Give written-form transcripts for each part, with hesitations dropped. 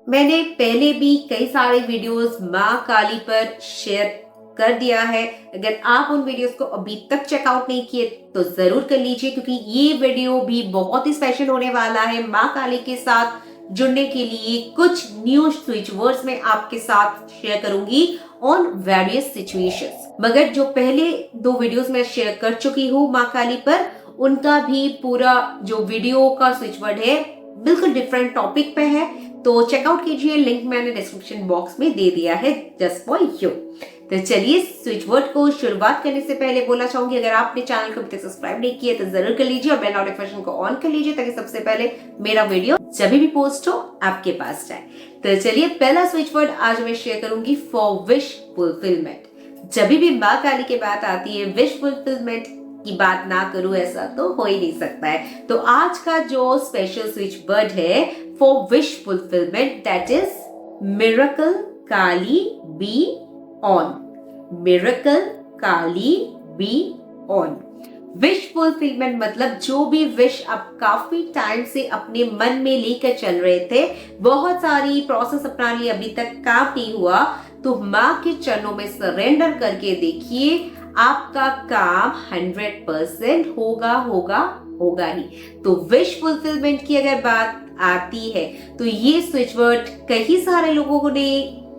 मैंने पहले भी कई सारे वीडियोस माँ काली पर शेयर कर दिया है। अगर आप उन वीडियोस को अभी तक चेकआउट नहीं किए तो जरूर कर लीजिए, क्योंकि ये वीडियो भी बहुत ही स्पेशल होने वाला है। माँ काली के साथ जुड़ने के लिए कुछ न्यू स्विच वर्ड्स में आपके साथ शेयर करूंगी ऑन वेरियस सिचुएशंस। मगर जो पहले 2 वीडियोस मैं शेयर कर चुकी हूँ माँ काली पर, उनका भी पूरा जो वीडियो का स्विच वर्ड है बिल्कुल डिफरेंट टॉपिक पे है, तो चेकआउट कीजिए। लिंक मैंने डिस्क्रिप्शन बॉक्स में दे दिया है जस्ट फॉर यू। तो चलिए स्विच वर्ड को शुरुआत करने से पहले बोलना चाहूंगी, अगर आपने चैनल को अभी तक सब्सक्राइब नहीं किया तो जरूर कर लीजिए और बेल नोटिफिकेशन को ऑन कर लीजिए, ताकि सबसे पहले मेरा वीडियो जब भी पोस्ट हो आपके पास जाए। तो चलिए पहला स्विच वर्ड आज मैं शेयर करूंगी, फॉर विश फुलफिलमेंट। जब भी माँ काली की बात आती है, विश फुलफिलमेंट की बात ना करूं ऐसा तो हो ही नहीं सकता है। तो आज का जो स्पेशल स्विच वर्ड है for wish fulfilment, that is miracle Kali be on. Miracle Kali be on. Wish fulfilment मतलब जो भी विश आप काफी टाइम से अपने मन में लेकर चल रहे थे, बहुत सारी प्रोसेस अपना लिए, अभी तक काम नहीं हुआ, तो माँ के चरणों में सरेंडर करके देखिए, आपका काम 100% होगा होगा होगा ही। तो विश फुलफिलमेंट की अगर बात आती है तो ये स्विच वर्ड कई सारे लोगों ने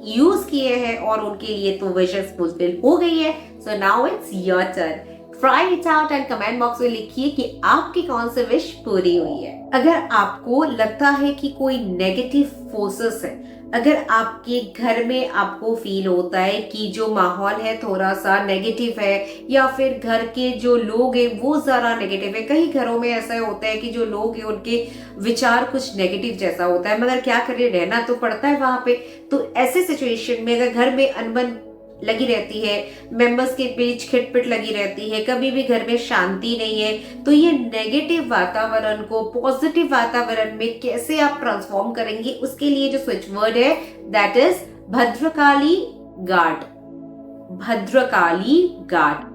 यूज किए हैं और उनके लिए तो विशेस फुलफिल हो गई है। So now it's your turn. Try it out and comment box में लिखिए कि आपकी कौन सी विश पूरी हुई है। अगर आपको लगता है कि कोई नेगेटिव फोर्सेस है, अगर आपके घर में आपको फील होता है कि जो माहौल है थोड़ा सा नेगेटिव है, या फिर घर के जो लोग हैं वो जरा नेगेटिव है, कई घरों में ऐसा होता है कि जो लोग हैं उनके विचार कुछ नेगेटिव जैसा होता है, मगर क्या करें, रहना तो पड़ता है वहां पे। तो ऐसे सिचुएशन में अगर घर में अनबन लगी रहती है, मेंबर्स के बीच खिटपिट लगी रहती है, कभी भी घर में शांति नहीं है, तो ये नेगेटिव वातावरण को पॉजिटिव वातावरण में कैसे आप ट्रांसफॉर्म करेंगे, उसके लिए जो स्विच वर्ड है that is Bhadrakali guard. Bhadrakali guard.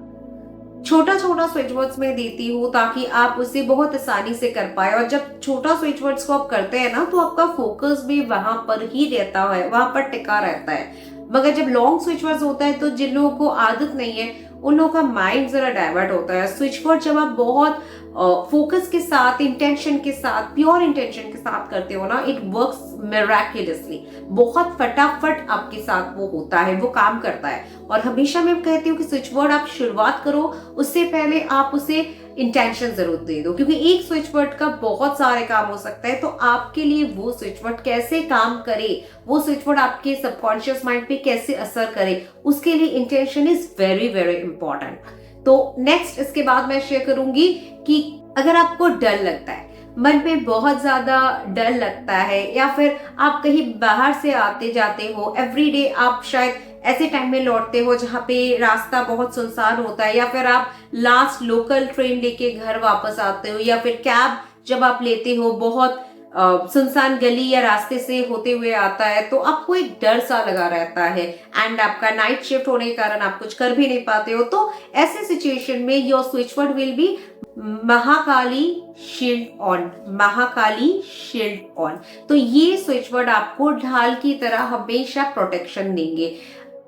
छोटा छोटा स्विच वर्ड्स में देती हूँ ताकि आप उसे बहुत आसानी से कर पाए, और जब छोटा स्विच वर्ड्स को आप करते हैं ना तो आपका फोकस भी वहां पर ही रहता है, वहां पर टिका रहता है। मगर जब लॉन्ग स्विच वर्ड्स होता है तो जिन लोगों को आदत नहीं है उन लोगों का माइंड जरा डाइवर्ट होता है। स्विच वर्ड जब आप बहुत फोकस के साथ, इंटेंशन के साथ, प्योर इंटेंशन के साथ करते हो ना, इट वर्क्स मिराक्युलसली। बहुत फटाफट आपके साथ वो होता है, वो काम करता है। और हमेशा मैं कहती हूँ कि स्विच वर्ड आप शुरुआत करो उससे पहले आप उसे इंटेंशन जरूर दे दो, क्योंकि एक स्विच वर्ड का बहुत सारे काम हो सकता है। तो आपके लिए वो स्विच वर्ड कैसे काम करे, वो स्विच वर्ड आपके सबकॉन्शियस माइंड पे कैसे असर करे, उसके लिए intention is very very important. तो नेक्स्ट इसके बाद मैं शेयर करूंगी कि अगर आपको डर लगता है, मन में बहुत ज्यादा डर लगता है, या फिर आप कहीं बाहर से आते जाते हो, एवरीडे आप शायद ऐसे टाइम में लौटते हो जहाँ पे रास्ता बहुत सुनसान होता है, या फिर आप लास्ट लोकल ट्रेन लेके घर वापस आते हो, या फिर कैब जब आप लेते हो बहुत सुनसान गली या रास्ते से होते हुए आता है, तो आपको एक डर सा लगा रहता है, एंड आपका नाइट शिफ्ट होने के कारण आप कुछ कर भी नहीं पाते हो। तो ऐसे सिचुएशन में your switch word will be Mahakali shield on. Mahakali shield on. तो ये स्विच वर्ड आपको ढाल की तरह हमेशा प्रोटेक्शन देंगे।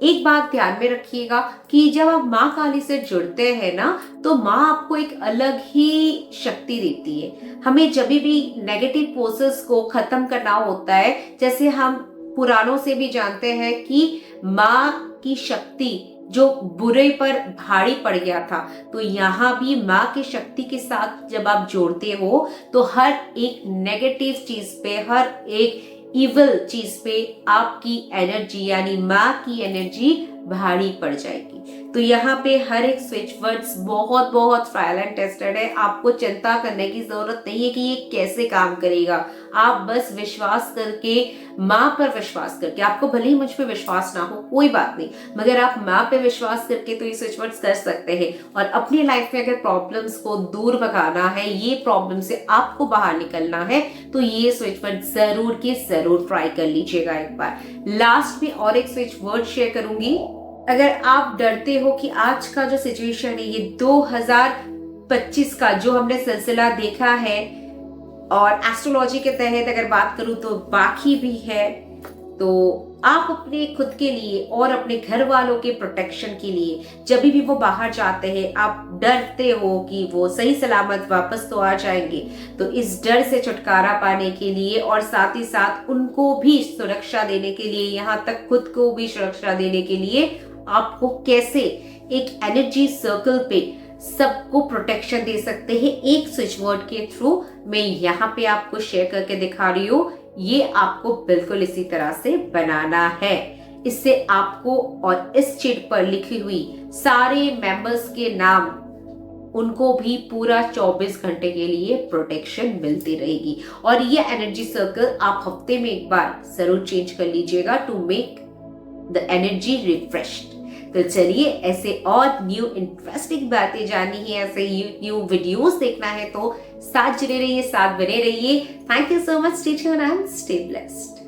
एक बात ध्यान में रखिएगा कि जब आप माँ काली से जुड़ते हैं ना, तो माँ आपको एक अलग ही शक्ति देती है। हमें जब भी नेगेटिव फोर्सेस को खत्म करना होता है, जैसे हम पुराणों से भी जानते हैं कि माँ की शक्ति जो बुरे पर भारी पड़ गया था, तो यहाँ भी माँ की शक्ति के साथ जब आप जोड़ते हो तो हर एक नेगेटिव चीज पे, हर एक इविल चीज पे आपकी एनर्जी यानी माँ की एनर्जी भारी पड़ जाएगी। तो यहाँ पे हर एक स्विच वर्ड्स बहुत बहुत ट्रायल एंड टेस्टेड है। आपको चिंता करने की जरूरत नहीं है कि ये कैसे काम करेगा। आप बस विश्वास करके, माँ पर विश्वास करके, आपको भले ही मुझ पे विश्वास ना हो कोई बात नहीं, मगर आप माँ पे विश्वास करके तो ये स्विच वर्ड्स कर सकते हैं। और अपनी लाइफ में अगर प्रॉब्लम्स को दूर भगाना है, ये प्रॉब्लम से आपको बाहर निकलना है, तो ये स्विच वर्ड जरूर के जरूर ट्राई कर लीजिएगा एक बार। लास्ट में और एक स्विच वर्ड शेयर करूंगी। अगर आप डरते हो कि आज का जो सिचुएशन है, ये 2025 का जो हमने सिलसिला देखा है, और एस्ट्रोलॉजी के तहत अगर बात करूं तो बाकी भी है, तो आप अपने खुद के लिए और अपने घर वालों के प्रोटेक्शन के लिए जब भी वो बाहर जाते हैं, आप डरते हो कि वो सही सलामत वापस तो आ जाएंगे, तो इस डर से छुटकारा पाने के लिए और साथ ही साथ उनको भी सुरक्षा देने के लिए, यहाँ तक खुद को भी सुरक्षा देने के लिए आपको कैसे एक एनर्जी सर्कल पे सबको प्रोटेक्शन दे सकते हैं एक स्विच वर्ड के थ्रू, मैं यहाँ पे आपको शेयर करके दिखा रही हूँ। ये आपको बिल्कुल इसी तरह से बनाना है। इससे आपको और इस चिट पर लिखी हुई सारे मेंबर्स के नाम, उनको भी पूरा 24 घंटे के लिए प्रोटेक्शन मिलती रहेगी। और ये एनर्जी सर्कल आप हफ्ते में एक बार जरूर चेंज कर लीजिएगा to make the energy refreshed. तो चलिए, ऐसे और न्यू इंटरेस्टिंग बातें जाननी है, ऐसे न्यू वीडियोस देखना है तो साथ जुड़े रहिए, साथ बने रहिए। Thank you so much, stay tuned and stay blessed.